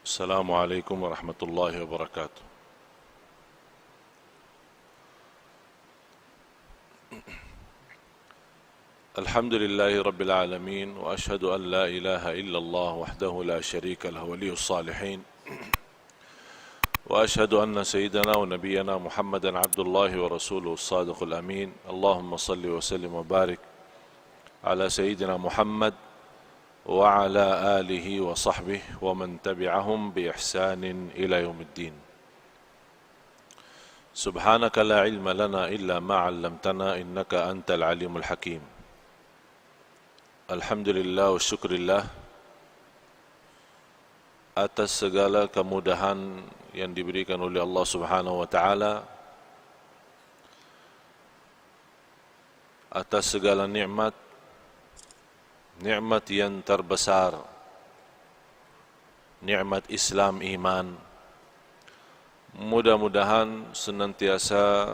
السلام عليكم ورحمة الله وبركاته. الحمد لله رب العالمين، وأشهد أن لا إله إلا الله وحده لا شريك له ولي الصالحين، وأشهد أن سيدنا ونبينا محمدا عبد الله ورسوله الصادق الأمين. اللهم صل وسلم وبارك على سيدنا محمد وعلى آله وصحبه ومن تبعهم بإحسان إلى يوم الدين. سبحانك لا علم لنا إلا ما علمتنا إنك أنت العليم الحكيم. Alhamdulillah wa syukurillah atas segala kemudahan yang diberikan oleh Allah Subhanahu wa taala, atas segala nikmat yang terbesar, nikmat Islam, iman. Mudah-mudahan senantiasa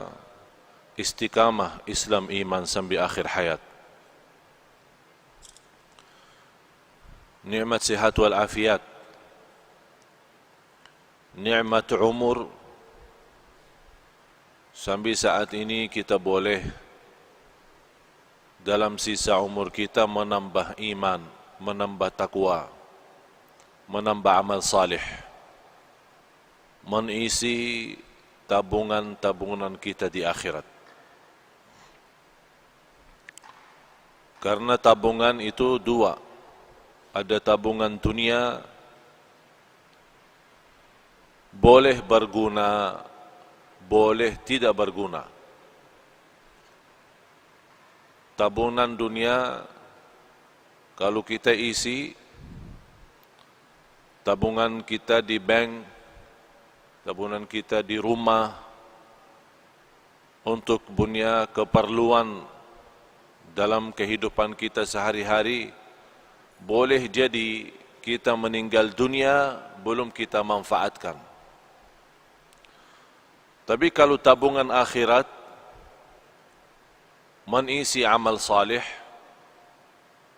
istiqamah Islam iman sampai akhir hayat. Nikmat sihat wal afiat, nikmat umur. Sampai saat ini kita boleh dalam sisa umur kita menambah iman, menambah takwa, menambah amal salih, mengisi tabungan-tabungan kita di akhirat. Karena tabungan itu dua. Ada tabungan dunia, boleh berguna, boleh tidak berguna. Tabungan dunia, kalau kita isi, tabungan kita di bank, tabungan kita di rumah, untuk punya keperluan dalam kehidupan kita sehari-hari, boleh jadi kita meninggal dunia belum kita manfaatkan. Tapi kalau tabungan akhirat mengisi amal salih,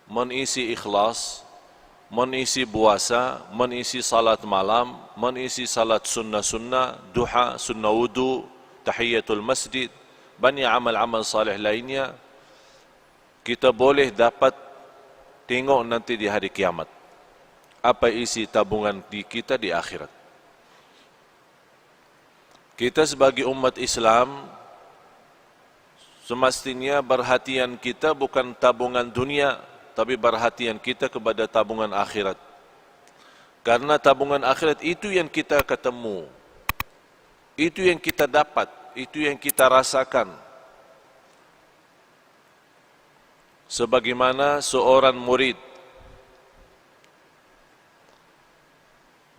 mengisi ikhlas, mengisi puasa, mengisi salat malam, mengisi salat sunnah-sunnah, duha, sunnah wudu, tahiyatul masjid, banyak amal-amal salih lainnya, kita boleh dapat tengok nanti di hari kiamat apa isi tabungan kita di akhirat. Kita sebagai umat Islam semestinya perhatian kita bukan tabungan dunia, tapi perhatian kita kepada tabungan akhirat. Karena tabungan akhirat itu yang kita ketemu, itu yang kita dapat, itu yang kita rasakan. Sebagaimana seorang murid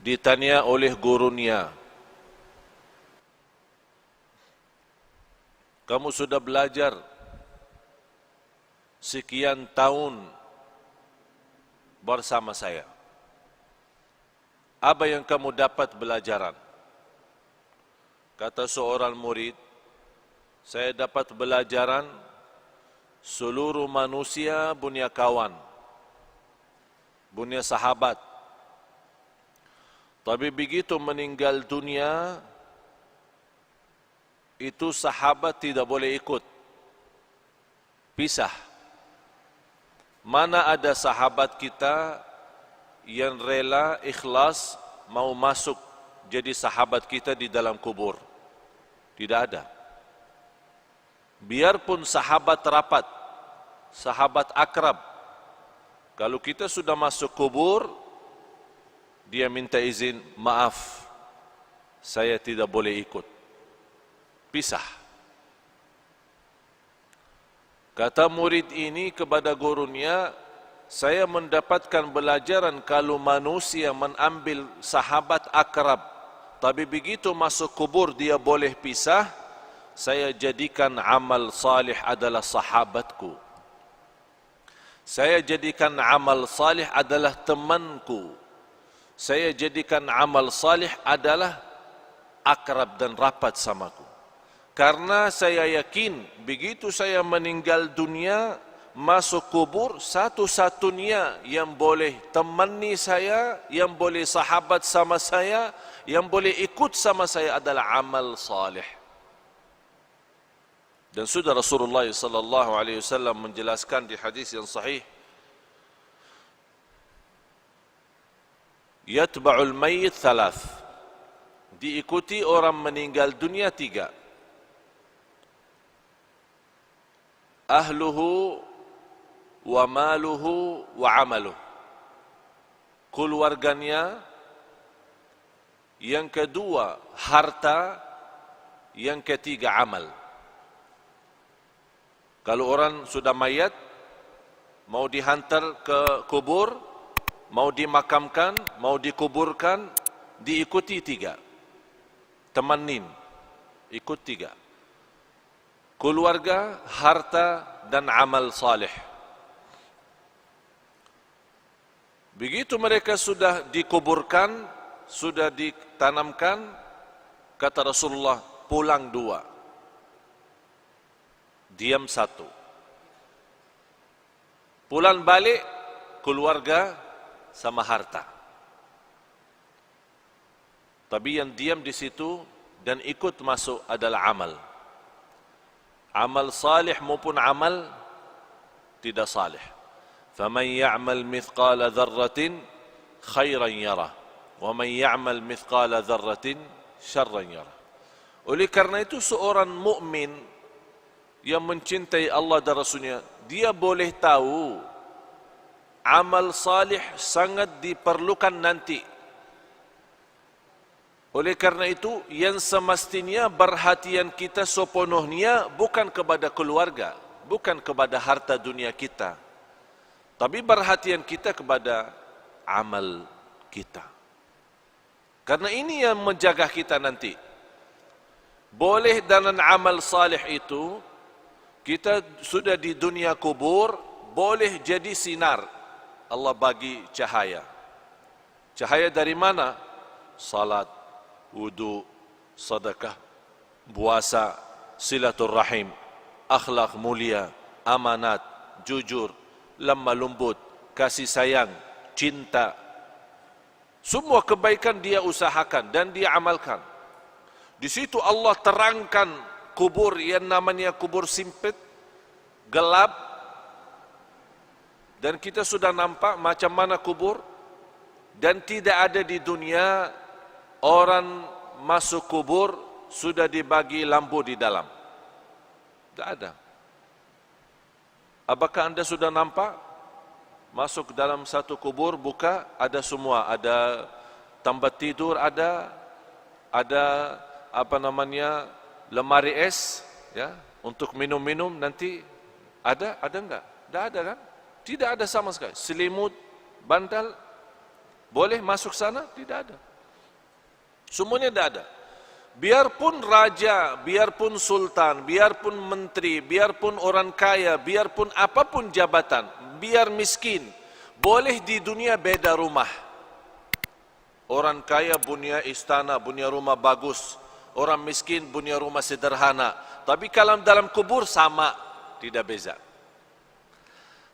ditanya oleh gurunya, kamu sudah belajar sekian tahun bersama saya, apa yang kamu dapat belajaran? Kata seorang murid, saya dapat belajaran seluruh manusia punya kawan, punya sahabat. Tapi begitu meninggal dunia, itu sahabat tidak boleh ikut, pisah. Mana ada sahabat kita yang rela, ikhlas, mau masuk jadi sahabat kita di dalam kubur? Tidak ada. Biarpun sahabat rapat, sahabat akrab, kalau kita sudah masuk kubur, dia minta izin, maaf, saya tidak boleh ikut, pisah. Kata murid ini kepada gurunya, saya mendapatkan pelajaran kalau manusia mengambil sahabat akrab, tapi begitu masuk kubur dia boleh pisah, saya jadikan amal salih adalah sahabatku. Saya jadikan amal salih adalah temanku. Saya jadikan amal salih adalah akrab dan rapat samaku. Karena saya yakin begitu saya meninggal dunia, masuk kubur, satu-satunya yang boleh temani saya, yang boleh sahabat sama saya, yang boleh ikut sama saya adalah amal salih. Dan sudah Rasulullah sallallahu alaihi wasallam menjelaskan di hadis yang sahih, yatba'ul mayyit thalath, diikuti orang meninggal dunia 3. Ahluhu wa maluhu wa amaluh, keluarganya, yang kedua harta, yang ketiga amal. Kalau orang sudah mayat, mau dihantar ke kubur, mau dimakamkan, mau dikuburkan, diikuti 3. Temanin, ikut 3. Keluarga, harta, dan amal salih. Begitu mereka sudah dikuburkan, sudah ditanamkan, kata Rasulullah, pulang 2, diam 1. Pulang balik, keluarga sama harta. Tapi yang diam di situ dan ikut masuk adalah amal. Amal salih maupun amal tidak salih. فَمَنْ يَعْمَلْ مِثْقَالَ ذَرَّةٍ خَيْرًا يَرَهُ وَمَنْ يَعْمَلْ مِثْقَالَ ذَرَّةٍ شَرًّا يَرَهُ. Oleh karena itu seorang mukmin yang mencintai Allah dan Rasulnya, dia boleh tahu amal salih sangat diperlukan nanti. Oleh karena itu yang semestinya perhatian kita sepenuhnya bukan kepada keluarga, bukan kepada harta dunia kita, tapi perhatian kita kepada amal kita. Karena ini yang menjaga kita nanti. Boleh dengan amal salih itu, kita sudah di dunia kubur, boleh jadi sinar. Allah bagi cahaya. Cahaya dari mana? Salat, wudu, sedekah, puasa, silaturrahim, akhlak mulia, amanat, jujur, lemah lembut, kasih sayang, cinta. Semua kebaikan dia usahakan dan dia amalkan. Di situ Allah terangkan kubur yang namanya kubur sempit, gelap. Dan kita sudah nampak macam mana kubur. Dan tidak ada di dunia orang masuk kubur sudah dibagi lampu di dalam. Tidak ada. Apakah anda sudah nampak? Masuk dalam satu kubur, buka, ada semua. Ada tempat tidur, ada lemari es, ya, untuk minum-minum nanti. Ada enggak? Tidak ada kan? Tidak ada sama sekali. Selimut, bantal, boleh masuk sana? Tidak ada. Semuanya tidak ada. Biarpun raja, biarpun sultan, biarpun menteri, biarpun orang kaya, biarpun apapun jabatan, biar miskin, boleh di dunia beda rumah. Orang kaya punya istana, punya rumah bagus. Orang miskin punya rumah sederhana. Tapi kalau dalam kubur sama, tidak beza.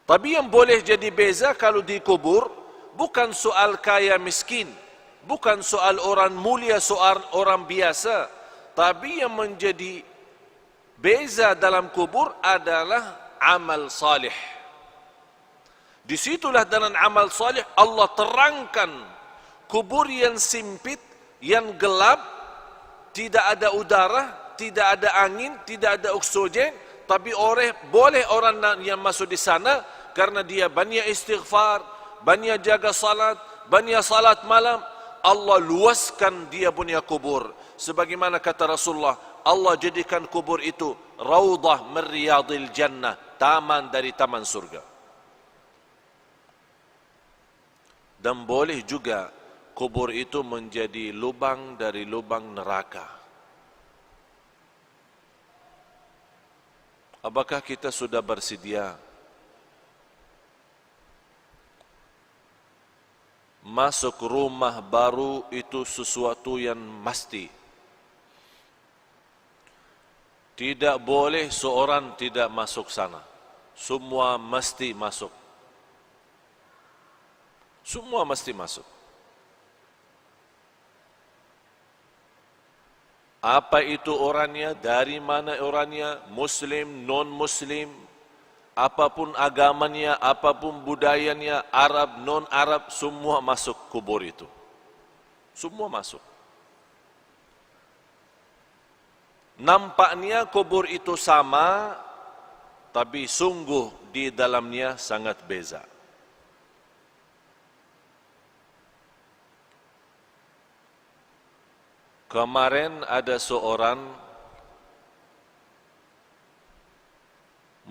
Tapi yang boleh jadi beza kalau di kubur, bukan soal kaya miskin, bukan soal orang mulia, soal orang biasa. Tapi yang menjadi beza dalam kubur adalah amal salih. Disitulah dengan amal salih Allah terangkan kubur yang sempit, yang gelap, tidak ada udara, tidak ada angin, tidak ada oksigen. Tapi boleh orang yang masuk di sana karena dia banyak istighfar, banyak jaga salat, banyak salat malam. Allah luaskan dia punya kubur. Sebagaimana kata Rasulullah, Allah jadikan kubur itu raudah min riyadil jannah, taman dari taman surga. Dan boleh juga kubur itu menjadi lubang dari lubang neraka. Apakah kita sudah bersedia masuk rumah baru itu sesuatu yang mesti? Tidak boleh seorang tidak masuk sana. semua mesti masuk. Semua mesti masuk. Apa itu orangnya, dari mana orangnya, muslim, non-muslim, apapun agamanya, apapun budayanya, Arab, non-Arab, semua masuk kubur itu. Semua masuk. Nampaknya kubur itu sama, tapi sungguh di dalamnya sangat beza. Kemarin ada seorang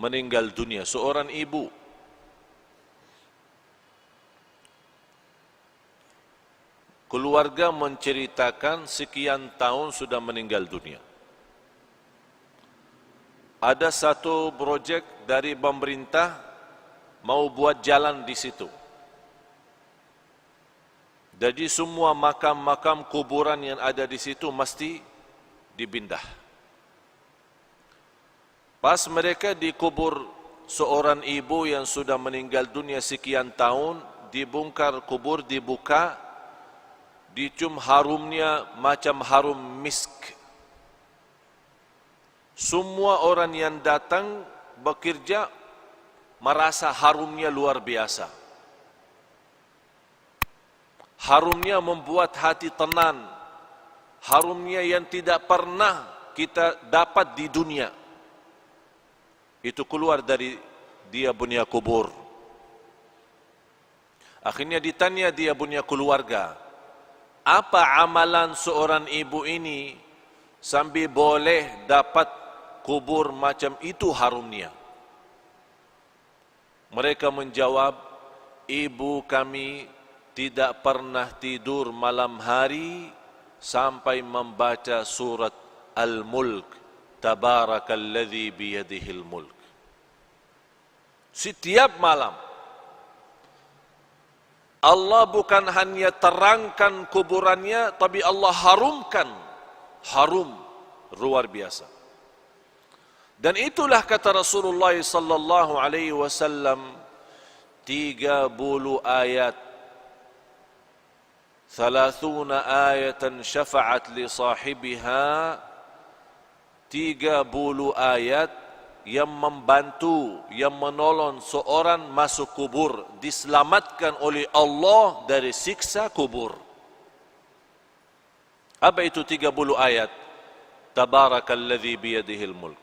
meninggal dunia, seorang ibu. Keluarga menceritakan sekian tahun sudah meninggal dunia. Ada satu projek dari pemerintah mau buat jalan di situ. Jadi semua makam-makam kuburan yang ada di situ mesti dipindah. Pas mereka dikubur seorang ibu yang sudah meninggal dunia sekian tahun, dibongkar kubur, dibuka, dicium harumnya macam harum misk. Semua orang yang datang bekerja merasa harumnya luar biasa. Harumnya membuat hati tenang. Harumnya yang tidak pernah kita dapat di dunia. Itu keluar dari dia punya kubur. Akhirnya ditanya dia punya keluarga, apa amalan seorang ibu ini sambil boleh dapat kubur macam itu harumnya? Mereka menjawab, ibu kami tidak pernah tidur malam hari sampai membaca surat Al-Mulk, Tabarakalladzi biyadihil mulk. Setiap malam Allah bukan hanya terangkan kuburannya, tapi Allah harumkan. Harum luar biasa. Dan itulah kata Rasulullah sallallahu alaihi wasallam, 30 ayat, 30 ayatan syafa'at li sahibiha, 30 ayat yang membantu, yang menolong seorang masuk kubur, diselamatkan oleh Allah dari siksa kubur. Apa itu 30 ayat? Tabarakalladzi biyadihil mulk.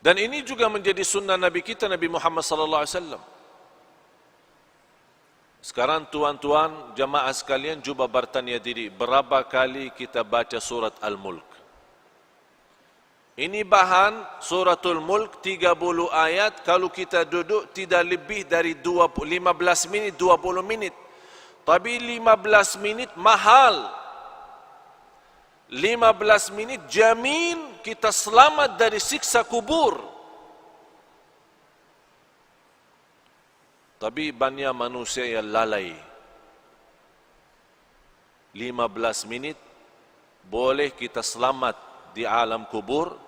Dan ini juga menjadi sunnah Nabi kita, Nabi Muhammad sallallahu alaihi wasallam. Sekarang tuan-tuan jamaah sekalian cuba bertanya diri, berapa kali kita baca surat Al-Mulk? Ini bahan suratul Mulk 30 ayat, kalau kita duduk tidak lebih dari 15 minit, 20 minit. Tapi 15 minit mahal. 15 minit jamin kita selamat dari siksa kubur. Tapi banyak manusia yang lalai. 15 menit boleh kita selamat di alam kubur,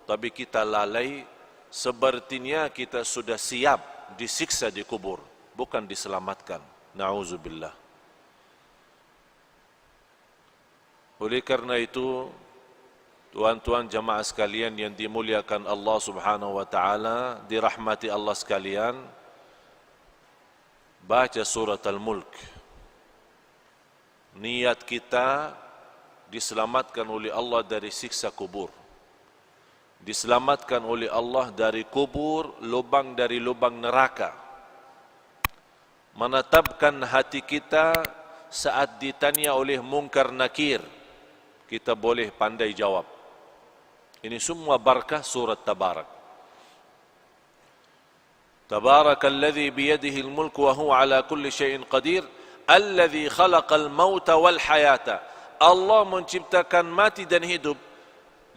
tapi kita lalai, sepertinya kita sudah siap disiksa di kubur, bukan diselamatkan. Na'udzubillah. Oleh karena itu, tuan-tuan jamaah sekalian yang dimuliakan Allah Subhanahu wa taala, dirahmati Allah sekalian, baca surat Al-Mulk. Niat kita diselamatkan oleh Allah dari siksa kubur. Diselamatkan oleh Allah dari kubur, lubang dari lubang neraka. Menetapkan hati kita saat ditanya oleh Munkar Nakir, kita boleh pandai jawab. Ini semua barakah surat Tabarak. Tabarakalladzi biyadihi al-mulk wa huwa ala kulli syai'in qadir, alladzi khalaqal mauta wal hayata. Allah menciptakan mati dan hidup,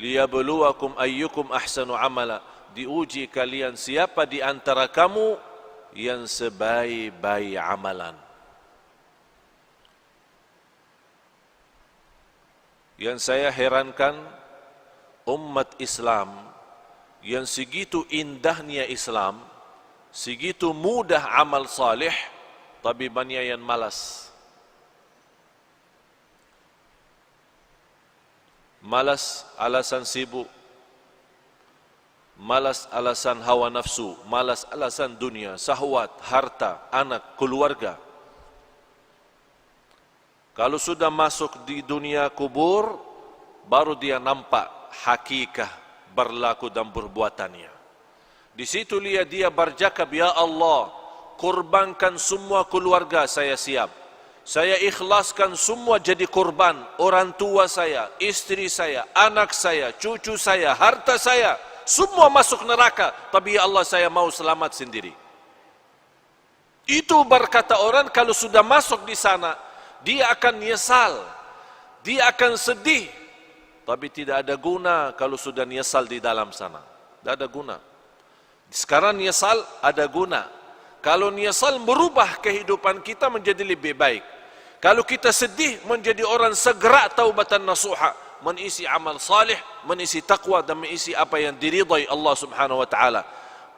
liyabluwakum ayyukum ahsanu amala, diuji kalian siapa di antara kamu yang sebaik-baik amalan. Yang saya herankan, umat Islam yang segitu indahnya Islam, segitu mudah amal salih, tapi banyak yang malas. Malas alasan sibuk, malas alasan hawa nafsu, malas alasan dunia, syahwat, harta, anak, keluarga. Kalau sudah masuk di dunia kubur, baru dia nampak hakikat berlaku dan perbuatannya. Di situ dia bercakap, ya Allah, kurbankan semua keluarga saya siap. Saya ikhlaskan semua jadi kurban, orang tua saya, istri saya, anak saya, cucu saya, harta saya, semua masuk neraka, tapi ya Allah saya mau selamat sendiri. Itu berkata orang kalau sudah masuk di sana, dia akan nyesal, dia akan sedih, tapi tidak ada guna kalau sudah nyesal di dalam sana. Tidak ada guna. Sekarang nyesal ada guna. Kalau nyesal merubah kehidupan kita menjadi lebih baik. Kalau kita sedih menjadi orang segera taubatan nasuha, mengisi amal salih, mengisi taqwa dan mengisi apa yang diridai Allah Subhanahu wa taala.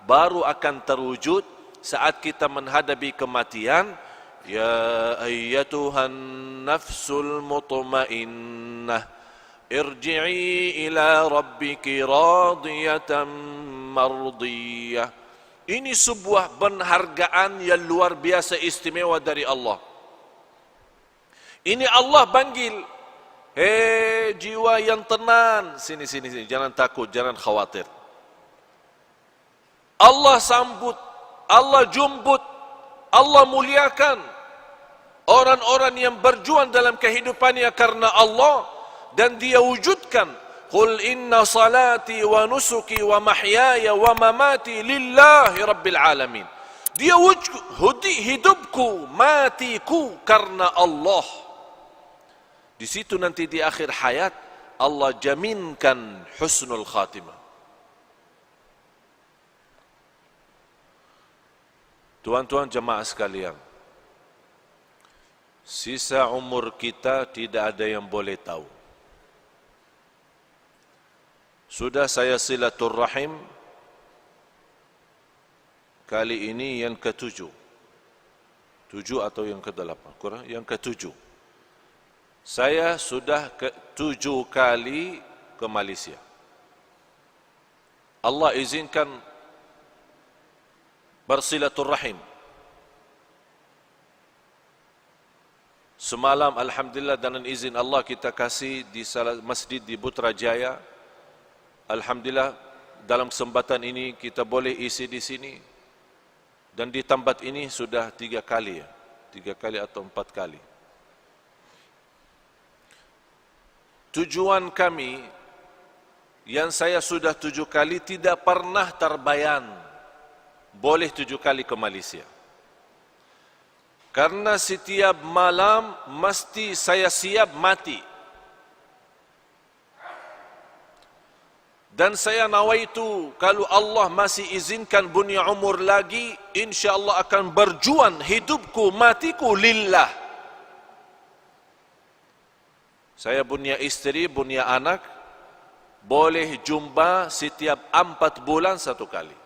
Baru akan terwujud saat kita menghadapi kematian. Ya ayyatuhan nafsul mutmainnah, irji'i ila rabbiki radiyatan mardiyah. Ini sebuah penghargaan yang luar biasa istimewa dari Allah. Ini Allah panggil, hei jiwa yang tenang, sini, jangan takut, jangan khawatir. Allah sambut, Allah jemput, Allah muliakan orang-orang yang berjuang dalam kehidupannya karena Allah, dan dia wujudkan, qul inna salati wa nusuki wa mahyaya wa mamati lillahi rabbil alamin. Dia wujud hidupku, matiku karena Allah. Di situ nanti di akhir hayat Allah jaminkan husnul khatimah. Tuan-tuan jemaah sekalian, sisa umur kita tidak ada yang boleh tahu. Sudah saya silaturrahim kali ini yang ke-7. 7 atau yang ke-8? Kurang, yang ke-7. Saya sudah 7 kali ke Malaysia. Allah izinkan bersilaturrahim. Semalam alhamdulillah dengan izin Allah kita kasih di salah masjid di Putrajaya. Alhamdulillah dalam kesempatan ini kita boleh isi di sini. Dan di tempat ini sudah 3 kali ya. 3 kali atau 4 kali. Tujuan kami yang saya sudah 7 kali tidak pernah terbayang boleh 7 kali ke Malaysia. Karena setiap malam mesti saya siap mati. Dan saya nawaitu kalau Allah masih izinkan punya umur lagi, insya-Allah akan berjuang hidupku matiku lillah. Saya punya istri, punya anak, boleh jumpa setiap 4 bulan 1 kali.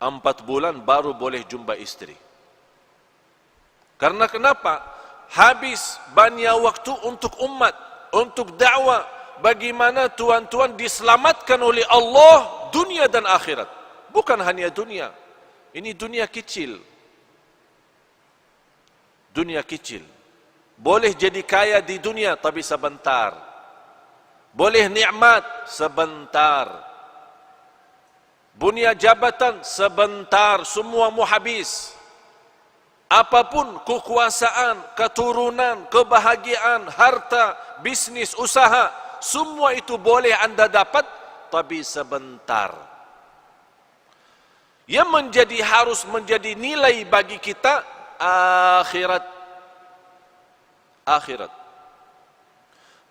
4 bulan baru boleh jumpa istri. Karena kenapa? Habis banyak waktu untuk umat, untuk dakwah. Bagaimana tuan-tuan diselamatkan oleh Allah dunia dan akhirat. Bukan hanya dunia. Ini dunia kecil. Dunia kecil. Boleh jadi kaya di dunia tapi sebentar. Boleh nikmat sebentar. Punya jabatan sebentar, semua mau habis. Apapun kekuasaan, keturunan, kebahagiaan, harta, bisnis, usaha, semua itu boleh anda dapat tapi sebentar. Yang harus menjadi nilai bagi kita akhirat. Akhirat.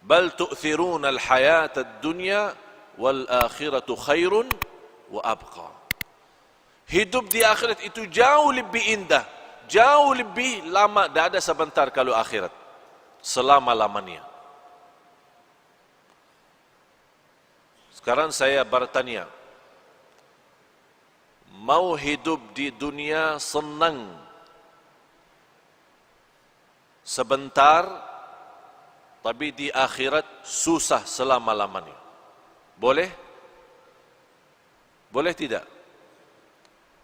Bal tu'thiruna al-hayata ad-dunya wal akhiratu khairun wa abqa. Hidup di akhirat itu jauh lebih indah, jauh lebih lama, tidak ada sebentar kalau akhirat. Selama-lamanya. Sekarang saya bertanya, mau hidup di dunia senang sebentar, tapi di akhirat susah selama-lamanya? Boleh? Boleh tidak?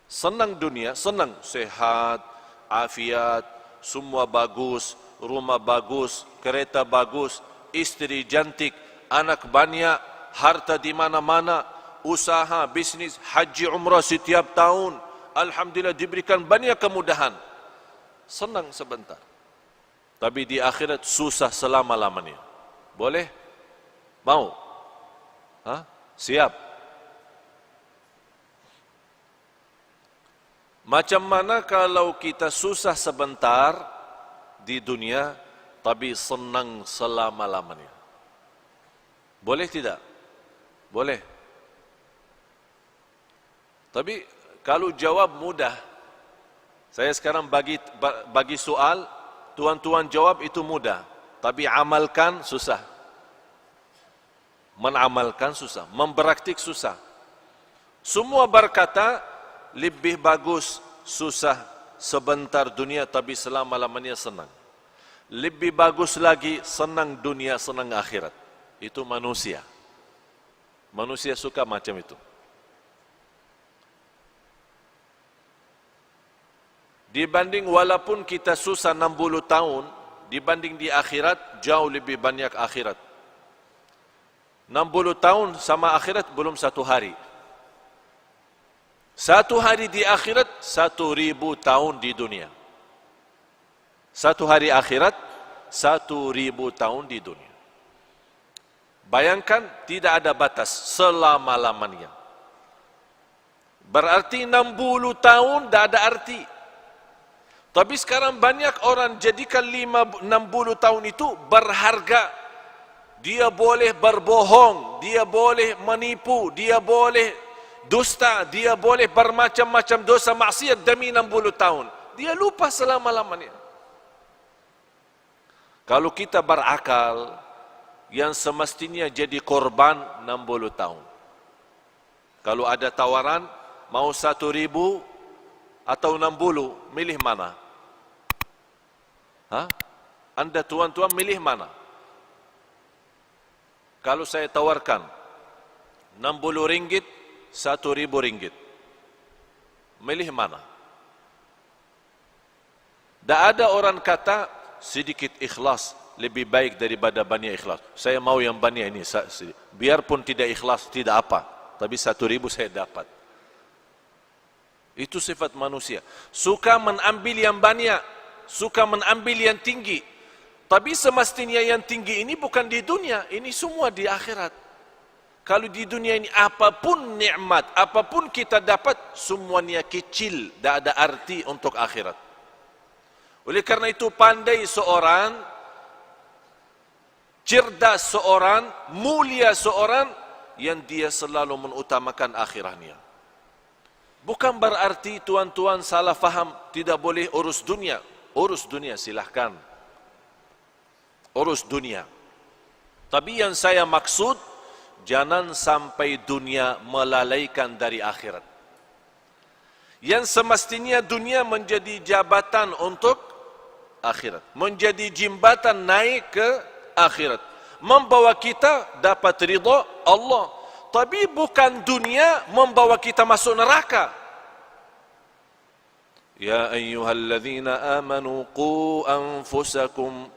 Senang dunia, senang, sehat, afiat, semua bagus, rumah bagus, kereta bagus, istri cantik, anak banyak, harta di mana-mana, usaha, bisnis, haji, umrah setiap tahun. Alhamdulillah diberikan banyak kemudahan. Senang sebentar. Tapi di akhirat susah selama-lamanya. Boleh? Mau? Hah? Siap? Macam mana kalau kita susah sebentar di dunia, tapi senang selama-lamanya? Boleh tidak? Boleh. Tapi kalau jawab mudah, saya sekarang bagi soal, tuan-tuan jawab itu mudah, tapi amalkan susah. Menamalkan susah, mempraktik susah. Semua berkata, lebih bagus susah sebentar dunia tapi selama-lamanya senang. Lebih bagus lagi senang dunia, senang akhirat. Itu manusia. Manusia suka macam itu. Dibanding walaupun kita susah 60 tahun, dibanding di akhirat jauh lebih banyak akhirat. 60 tahun sama akhirat belum satu hari. Satu hari di akhirat 1000 tahun di dunia. Satu hari akhirat 1000 tahun di dunia. Bayangkan tidak ada batas selama-lamanya. Berarti 60 tahun tidak ada arti. Tapi sekarang banyak orang jadikan 60 tahun itu berharga. Dia boleh berbohong, dia boleh menipu, dia boleh dusta, dia boleh bermacam-macam dosa maksiat demi 60 tahun. Dia lupa selama-lamanya. Kalau kita berakal, yang semestinya jadi korban 60 tahun. Kalau ada tawaran, mau 1000 atau 60, milih mana? Hah? Anda tuan-tuan milih mana? Kalau saya tawarkan 60 ringgit, 1000 ringgit, milih mana? Tak ada orang kata sedikit ikhlas lebih baik daripada banyak ikhlas. Saya mau yang banyak ini, biarpun tidak ikhlas tidak apa, tapi 1000 saya dapat. Itu sifat manusia. Suka mengambil yang banyak, suka mengambil yang tinggi. Tapi semestinya yang tinggi ini bukan di dunia, ini semua di akhirat. Kalau di dunia ini apapun nikmat, apapun kita dapat, semuanya kecil, tidak ada arti untuk akhirat. Oleh karena itu pandai seorang, cerdas seorang, mulia seorang, yang dia selalu mengutamakan akhirahnya. Bukan berarti tuan-tuan salah faham, tidak boleh urus dunia. Urus dunia silahkan. Urus dunia. Tapi yang saya maksud, jangan sampai dunia melalaikan dari akhirat. Yang semestinya dunia menjadi jabatan untuk akhirat. Menjadi jembatan naik ke akhirat. Membawa kita dapat ridha Allah. Tapi bukan dunia membawa kita masuk neraka. Ya ayyuhalladzina amanu qu anfusakum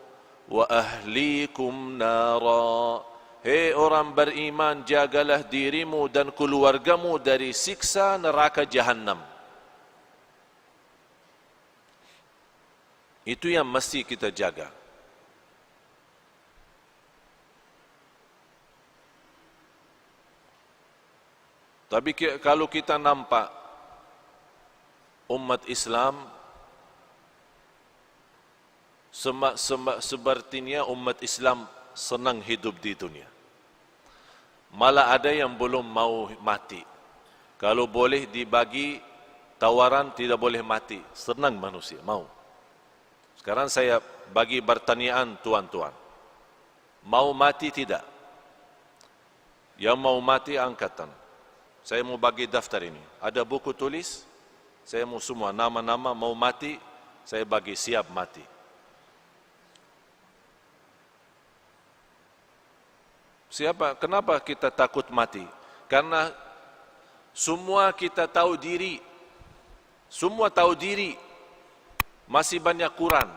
wa ahlikum nara. Hei orang beriman, jagalah dirimu dan keluargamu dari siksa neraka Jahannam. Itu yang mesti kita jaga. Tapi kalau kita nampak umat Islam sepertinya umat Islam senang hidup di dunia. Malah ada yang belum mau mati. Kalau boleh dibagi tawaran tidak boleh mati, senang manusia, mau. Sekarang saya bagi pertanyaan tuan-tuan. Mau mati tidak? Yang mau mati angkatan. Saya mau bagi daftar ini. Ada buku tulis. Saya mau semua nama-nama mau mati. Saya bagi siap mati. Siapa? Kenapa kita takut mati? Karena semua kita tahu diri. Semua tahu diri. Masih banyak kurang.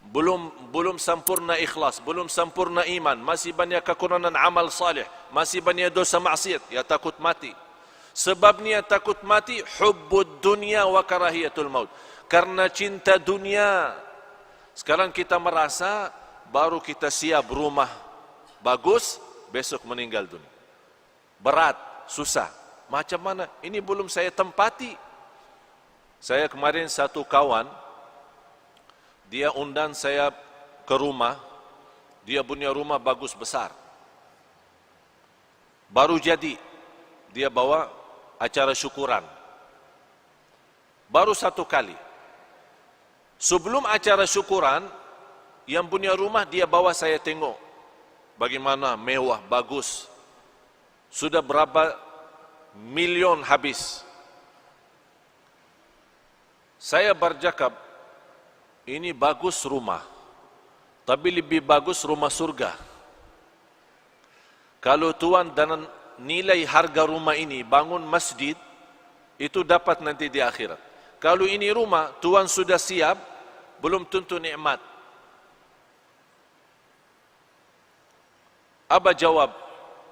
Belum sempurna ikhlas, belum sempurna iman, masih banyak kekurangan amal salih, masih banyak dosa maksiat, ya takut mati. Sebabnya takut mati hubbud dunya wa karahiyatul maut. Karena cinta dunia. Sekarang kita merasa baru kita siap rumah bagus, besok meninggal dunia. Berat, susah. Macam mana? Ini belum saya tempati. Saya kemarin satu kawan, dia undang saya ke rumah. Dia punya rumah bagus besar. Baru jadi. Dia bawa acara syukuran. Baru satu kali. Sebelum acara syukuran, yang punya rumah dia bawa saya tengok. Bagaimana mewah, bagus. Sudah berapa milion habis. Saya bercakap, ini bagus rumah, tapi lebih bagus rumah surga. Kalau Tuhan dan nilai harga rumah ini bangun masjid, itu dapat nanti di akhirat. Kalau ini rumah, Tuhan sudah siap, belum tentu nikmat. Abah jawab,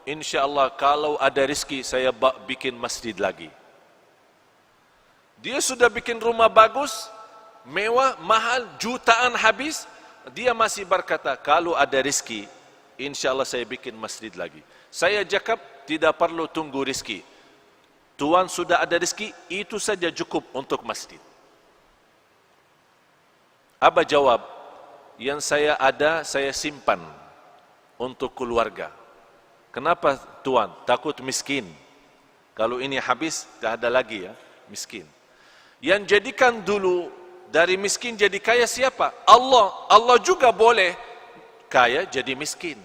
InsyaAllah kalau ada rezeki saya bikin masjid lagi. Dia sudah bikin rumah bagus, mewah, mahal, jutaan habis, dia masih berkata, kalau ada rezeki, insyaAllah saya bikin masjid lagi. Saya cakap, tidak perlu tunggu rezeki. Tuhan sudah ada rezeki, itu saja cukup untuk masjid. Abah jawab, yang saya ada, saya simpan untuk keluarga. Kenapa Tuhan? Takut miskin. Kalau ini habis, tak ada lagi ya, miskin. Yang jadikan dulu, dari miskin jadi kaya siapa? Allah. Allah juga boleh kaya jadi miskin.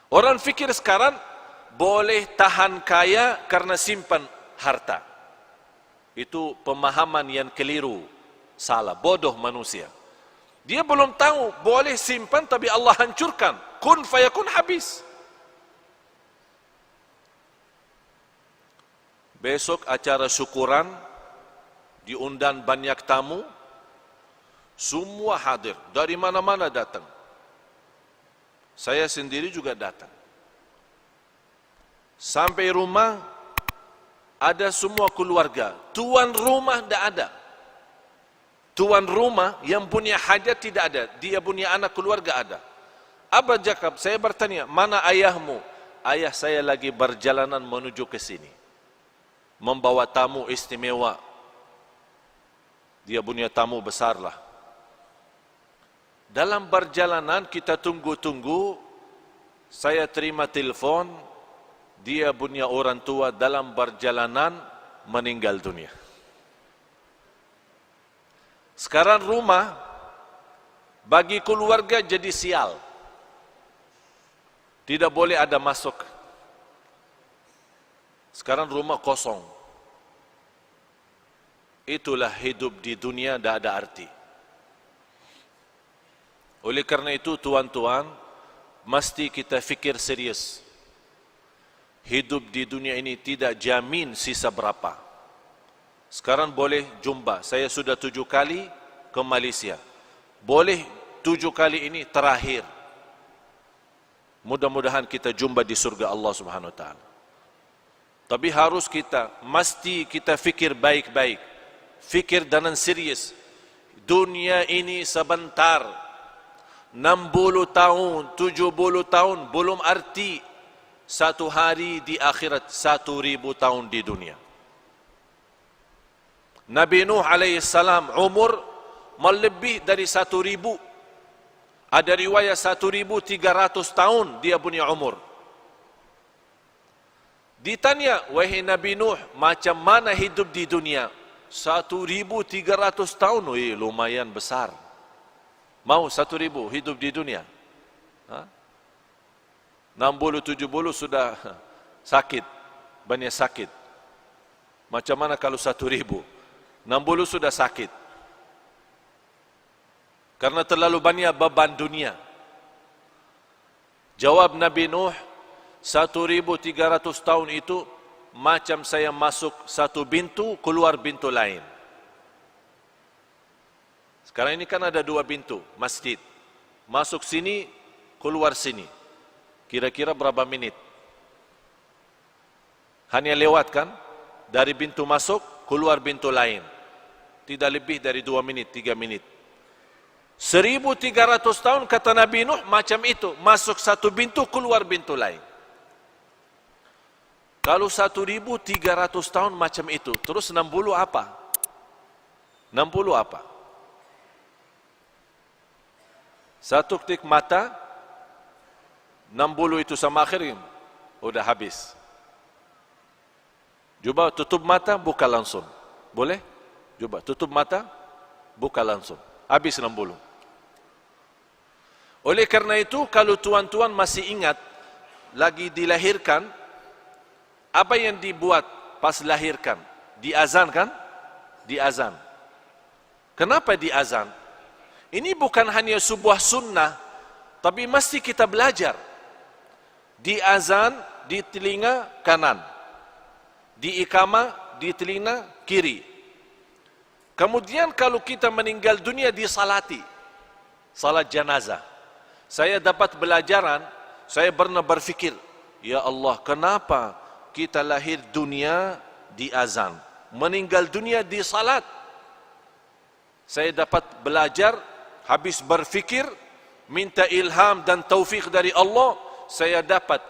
Orang fikir sekarang boleh tahan kaya karena simpan harta. Itu pemahaman yang keliru, salah, bodoh manusia. Dia belum tahu boleh simpan tapi Allah hancurkan. Kun fayakun habis. Besok acara syukuran, diundang banyak tamu, semua hadir, dari mana-mana datang. Saya sendiri juga datang. Sampai rumah, ada semua keluarga. Tuan rumah tidak ada. Tuan rumah yang punya hajat tidak ada. Dia punya anak keluarga ada. Abah Jakab, saya bertanya, mana ayahmu? Ayah saya lagi berjalanan menuju ke sini. Membawa tamu istimewa. Dia punya tamu besar lah. Dalam perjalanan kita tunggu-tunggu, saya terima telepon, dia punya orang tua dalam perjalanan meninggal dunia. Sekarang rumah bagi keluarga jadi sial. Tidak boleh ada masuk. Sekarang rumah kosong. Itulah hidup di dunia, tidak ada arti. Oleh karena itu, tuan-tuan, mesti kita fikir serius. Hidup di dunia ini tidak jamin sisa berapa. Sekarang boleh jumpa. Saya sudah 7 kali ke Malaysia. Boleh 7 kali ini terakhir. Mudah-mudahan kita jumpa di surga Allah Subhanahu Wa Taala. Tapi harus mesti kita fikir baik-baik. Fikir dengan serius. Dunia ini sebentar. 60 tahun, 70 tahun belum arti. Satu hari di akhirat 1000 tahun di dunia. Nabi Nuh alaihissalam umur melebih dari 1000. Ada riwayat 1300 tahun dia punya umur. Ditanya, wahai Nabi Nuh, macam mana hidup di dunia? 1300 tahun, lumayan besar. Mau 1000 hidup di dunia? 60, 70 sudah sakit, banyak sakit. Macam mana kalau 1.000? 60 sudah sakit. Karena terlalu banyak beban dunia. Jawab Nabi Nuh, 1.300 tahun itu macam saya masuk satu pintu, keluar pintu lain. Sekarang ini kan ada 2 pintu masjid. Masuk sini, keluar sini. Kira-kira berapa menit? Hanya lewat kan? Dari pintu masuk, keluar pintu lain. Tidak lebih dari 2 menit, 3 menit. 1.300 tahun kata Nabi Nuh macam itu. Masuk satu pintu, keluar pintu lain. Kalau 1.300 tahun macam itu, terus 60 apa? 60 apa? Satu ketik mata, 60 itu sama akhir, udah habis. Coba tutup mata, buka langsung. Boleh? Coba tutup mata, buka langsung. Habis 60. Oleh karena itu, kalau tuan-tuan masih ingat, lagi dilahirkan, apa yang dibuat pas lahirkan? Diazan kan? Diazan. Kenapa diazan? Ini bukan hanya sebuah sunnah, tapi mesti kita belajar. Diazan di telinga kanan, diikamah di telinga kiri. Kemudian kalau kita meninggal dunia disalati, salat jenazah. Saya dapat belajaran, saya pernah berfikir, ya Allah, kenapa kita lahir dunia di azan, meninggal dunia di salat? Saya dapat belajar, habis berfikir, minta ilham dan taufik dari Allah, saya dapat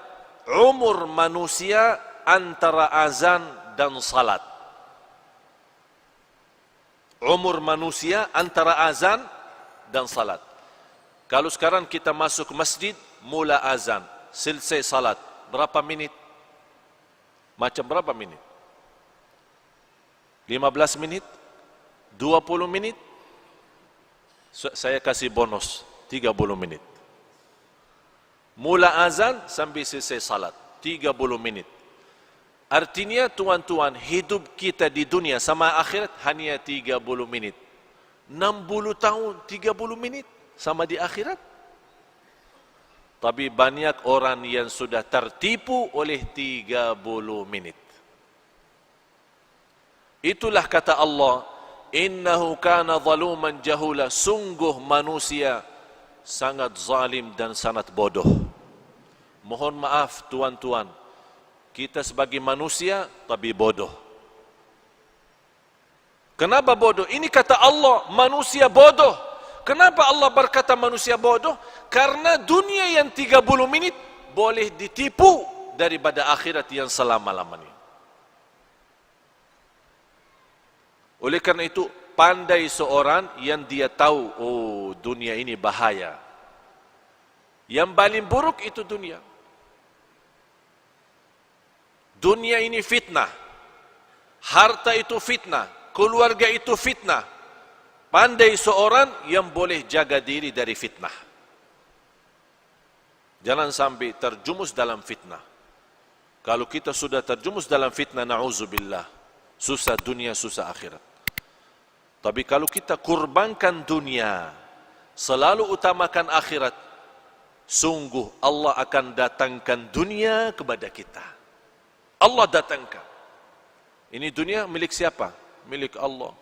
umur manusia antara azan dan salat. Umur manusia antara azan dan salat. Kalau sekarang kita masuk masjid, mula azan, selesai salat, berapa menit? Macam berapa menit? 15 menit? 20 menit? Saya kasih bonus, 30 menit. Mula azan sampai selesai salat, 30 menit. Artinya tuan-tuan, hidup kita di dunia sama akhirat hanya 30 menit. 60 tahun, 30 menit sama di akhirat. Tapi banyak orang yang sudah tertipu oleh 30 menit. Itulah kata Allah, innahu kana zaluman jahula, sungguh manusia sangat zalim dan sangat bodoh. Mohon maaf tuan-tuan, kita sebagai manusia tapi bodoh. Kenapa bodoh? Ini kata Allah, manusia bodoh. Kenapa Allah berkata manusia bodoh? Karena dunia yang 30 menit boleh ditipu daripada akhirat yang selama-lamanya. Oleh karena itu, pandai seorang yang dia tahu, oh dunia ini bahaya. Yang paling buruk itu dunia. Dunia ini fitnah. Harta itu fitnah. Keluarga itu fitnah. Pandai seorang yang boleh jaga diri dari fitnah. Jangan sampai terjumus dalam fitnah. Kalau kita sudah terjumus dalam fitnah, na'udzubillah, susah dunia, susah akhirat. Tapi kalau kita kurbankan dunia, selalu utamakan akhirat, sungguh Allah akan datangkan dunia kepada kita. Allah datangkan. Ini dunia milik siapa? Milik Allah.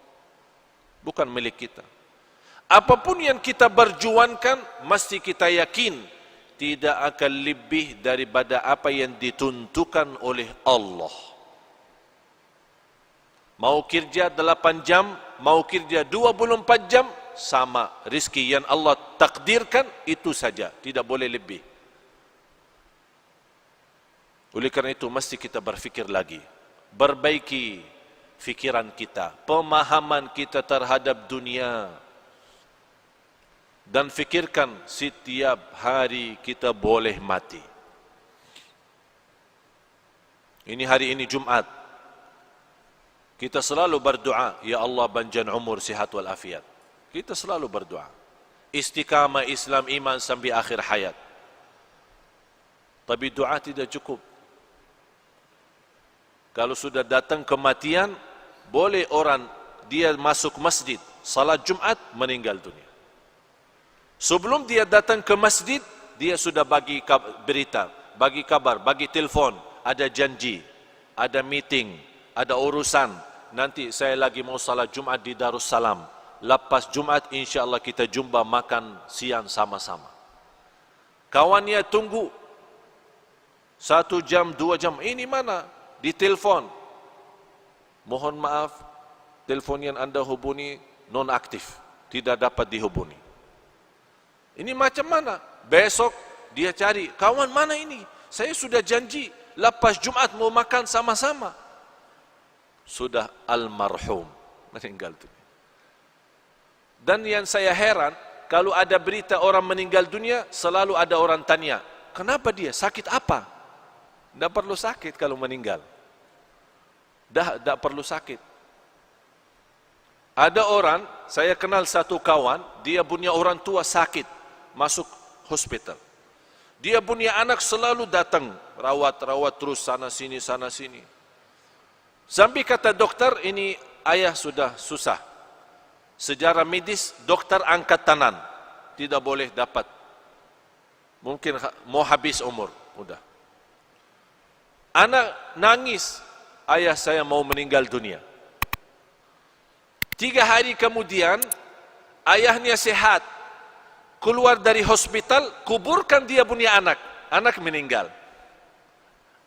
Bukan milik kita. Apapun yang kita berjuangkan, mesti kita yakin tidak akan lebih daripada apa yang ditentukan oleh Allah. Mau kerja 8 jam, mau kerja 24 jam, sama. Rizki yang Allah takdirkan, itu saja. Tidak boleh lebih. Oleh karena itu, mesti kita berfikir lagi. Perbaiki fikiran kita, pemahaman kita terhadap dunia. Dan fikirkan setiap hari kita boleh mati. Ini hari ini Jumat. Kita selalu berdoa, ya Allah panjang umur, sihat wal afiat. Kita selalu berdoa. Istiqamah Islam iman sampai akhir hayat. Tapi doa tidak cukup. Kalau sudah datang kematian, boleh orang dia masuk masjid, salat Jumat, meninggal dunia. Sebelum dia datang ke masjid, dia sudah bagi berita, bagi kabar, bagi telefon, ada janji, ada meeting, ada urusan. Nanti saya lagi mau salat Jumat di Darussalam. Lepas Jumat insyaAllah kita jumpa makan siang sama-sama. Kawannya tunggu 1 jam, 2 jam, ini mana? Di telefon. Mohon maaf, telefon yang anda hubungi non-aktif, tidak dapat dihubungi. Ini macam mana? Besok dia cari, kawan mana ini? Saya sudah janji, lepas Jumat mau makan sama-sama. Sudah almarhum, meninggal dunia. Dan yang saya heran, kalau ada berita orang meninggal dunia, selalu ada orang tanya, kenapa dia? Sakit apa? Tidak perlu sakit kalau meninggal. Tidak perlu sakit. Ada orang, saya kenal satu kawan, dia punya orang tua sakit, masuk hospital. Dia punya anak selalu datang, rawat terus sana sini. Sampai kata dokter, ini ayah sudah susah. Sejarah medis, dokter angkat tangan, tidak boleh dapat. Mungkin mau habis umur, udah. Anak nangis, ayah saya mau meninggal dunia. 3 hari kemudian, ayahnya sehat. Keluar dari hospital, kuburkan dia punya anak. Anak meninggal.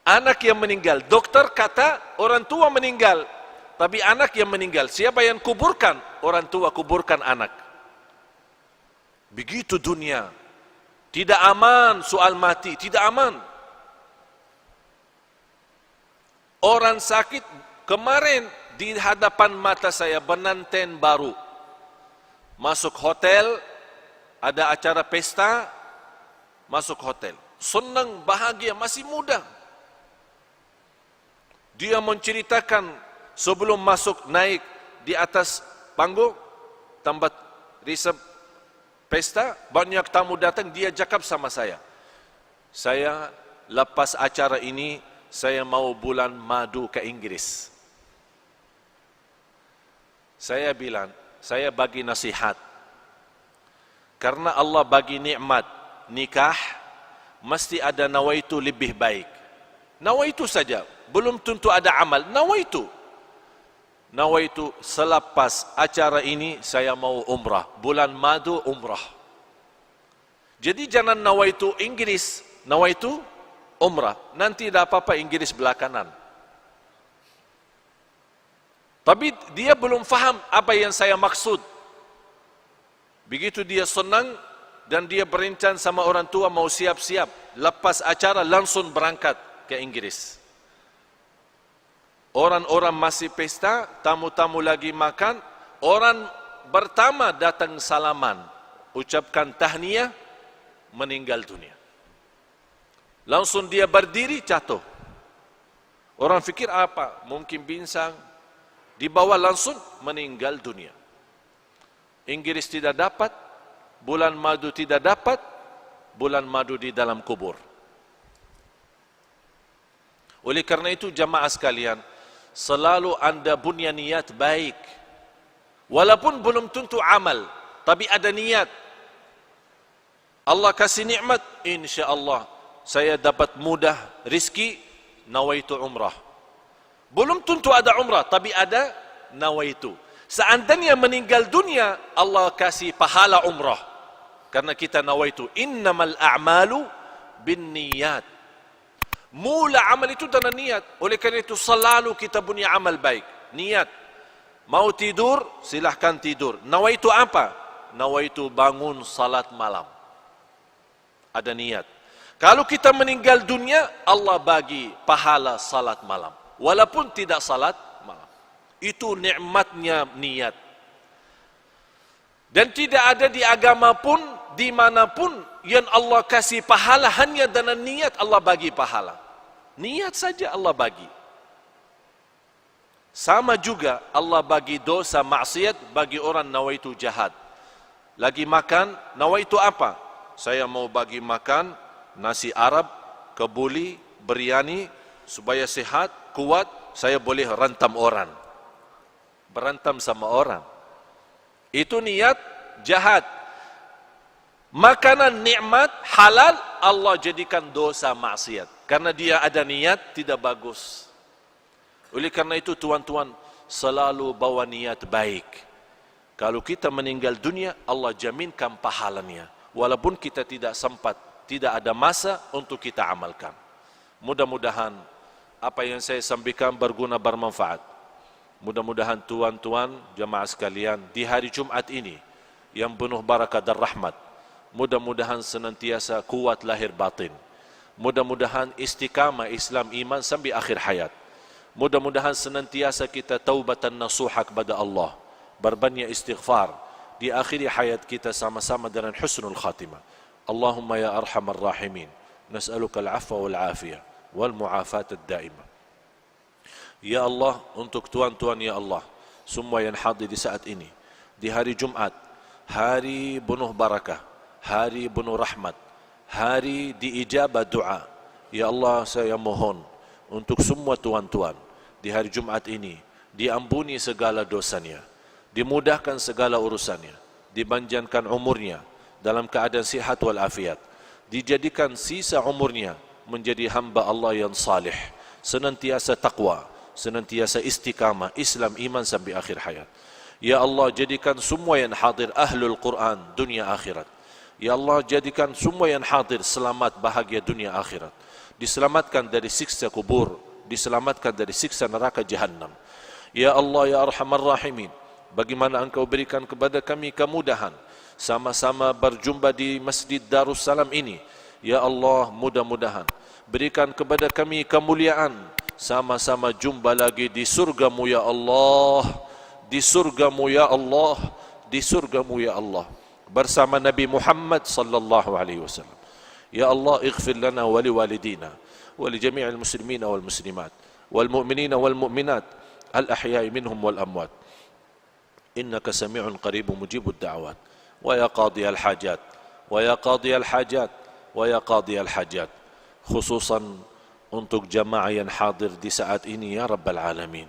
Anak yang meninggal. Dokter kata orang tua meninggal. Tapi anak yang meninggal. Siapa yang kuburkan? Orang tua kuburkan anak. Begitu dunia. Tidak aman soal mati. Tidak aman. Orang sakit kemarin di hadapan mata saya pengantin baru. Masuk hotel, ada acara pesta, masuk hotel. Senang, bahagia, masih muda. Dia menceritakan sebelum masuk naik di atas panggung, tempat resep pesta, banyak tamu datang, dia cakap sama saya. Saya lepas acara ini, saya mau bulan madu ke Inggris. Saya bilang, saya bagi nasihat. Karena Allah bagi nikmat nikah, mesti ada nawaitu lebih baik. Nawaitu saja, belum tentu ada amal. Nawaitu selepas acara ini saya mau umrah. Bulan madu umrah. Jadi jangan nawaitu Inggris, nawaitu umrah. Nanti tidak apa-apa Inggris belakangan. Tapi dia belum faham apa yang saya maksud. Begitu dia senang dan dia berencana sama orang tua mau siap-siap. Lepas acara langsung berangkat ke Inggris. Orang-orang masih pesta, tamu-tamu lagi makan. Orang pertama datang salaman, ucapkan tahniah, meninggal dunia. Langsung dia berdiri, jatuh. Orang fikir apa? Mungkin pinsang. Dibawa langsung meninggal dunia. Inggris tidak dapat, bulan madu tidak dapat, bulan madu di dalam kubur. Oleh karena itu jamaah sekalian, selalu anda punya niat baik. Walaupun belum tentu amal, tapi ada niat. Allah kasih nikmat, insya-Allah saya dapat mudah rizki, nawaitu umrah. Belum tentu ada umrah, tapi ada nawaitu. Seandainya meninggal dunia, Allah kasih pahala umrah. Karena kita nawaitu, innamal a'malu bin niyat. Mula amal itu dengan niat. Oleh karena itu selalu kita punya amal baik. Niat. Mau tidur, silahkan tidur. Nawaitu apa? Nawaitu bangun salat malam. Ada niat. Kalau kita meninggal dunia, Allah bagi pahala salat malam. Walaupun tidak salat malam. Itu nikmatnya niat. Dan tidak ada di agama pun, dimanapun, yang Allah kasih pahala hanya dengan niat Allah bagi pahala. Niat saja Allah bagi. Sama juga Allah bagi dosa maksiat bagi orang nawaitu jahat. Lagi makan, nawaitu apa? Saya mau bagi makan nasi Arab kebuli, biryani, supaya sehat, kuat, saya boleh rantam orang. Berantam sama orang. Itu niat jahat. Makanan nikmat halal Allah jadikan dosa maksiat. Karena dia ada niat tidak bagus. Oleh karena itu tuan-tuan, selalu bawa niat baik. Kalau kita meninggal dunia, Allah jaminkan pahalanya. Walaupun kita tidak sempat, tidak ada masa untuk kita amalkan. Mudah-mudahan apa yang saya sampaikan berguna, bermanfaat. Mudah-mudahan tuan-tuan, jemaah sekalian, di hari Jumat ini yang penuh barakah dan rahmat, mudah-mudahan senantiasa kuat lahir batin. Mudah-mudahan istiqamah Islam iman sampai akhir hayat. Mudah-mudahan senantiasa kita taubatan nasuha kepada Allah, berbanyak istighfar di akhir hayat kita sama-sama dengan husnul khatimah. Allahumma ya arhamar rahimin, nas'aluka al-'afwa wal 'afiyah wal mu'afat ad-daimah. Ya Allah, untuk tuan-tuan ya Allah, semua yang hadir di saat ini, di hari Jumat, hari penuh barakah, hari penuh rahmat, hari diijabah doa. Ya Allah, saya mohon untuk semua tuan-tuan di hari Jumat ini diampuni segala dosanya, dimudahkan segala urusannya, dipanjangkan umurnya dalam keadaan sihat wal afiat, dijadikan sisa umurnya menjadi hamba Allah yang salih, senantiasa taqwa, senantiasa istiqamah Islam iman sampai akhir hayat. Ya Allah, jadikan semua yang hadir ahlul Quran dunia akhirat. Ya Allah, jadikan semua yang hadir selamat bahagia dunia akhirat, diselamatkan dari siksa kubur, diselamatkan dari siksa neraka jahannam. Ya Allah ya arhamar rahimin, bagaimana Engkau berikan kepada kami kemudahan sama-sama berjumpa di Masjid Darussalam ini. Ya Allah, mudah-mudahan berikan kepada kami kemuliaan sama-sama jumpa lagi di surgamu ya Allah, di surgamu ya Allah, di surgamu ya Allah, bersama Nabi Muhammad sallallahu alaihi wasallam. Ya Allah, ighfir lana wa liwalidina wa li jami'il muslimina wal muslimat wal mu'minina wal mu'minat al ahya'i minhum wal amwat. Innaka sami'un qaribun mujibud da'awat. Wa ya qadiyal hajat, wa ya qadiyal hajat, wa ya qadiyal hajat. Khususan untuk jamaah yang hadir di saat ini ya Rabbal Alamin.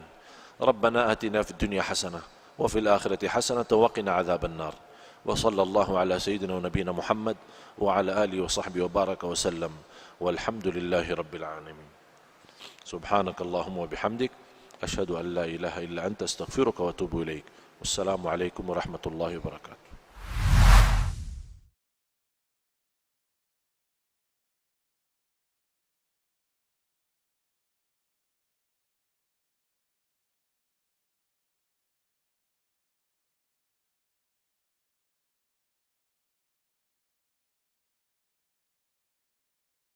Rabbana atina fid dunya hasanah wa fil akhirati hasanah wa qina adzaban nar. Wa sallallahu ala sayyidina wa nabiyina Muhammad wa ala alihi wa sahbihi wa baraka wa sallam. Walhamdulillahi rabbil alamin. Subhanakallahumma wa bihamdik, ashhadu an la ilaha illa anta astaghfiruka wa atubu ilaik. Wassalamu alaikum warahmatullahi wabarakatuh.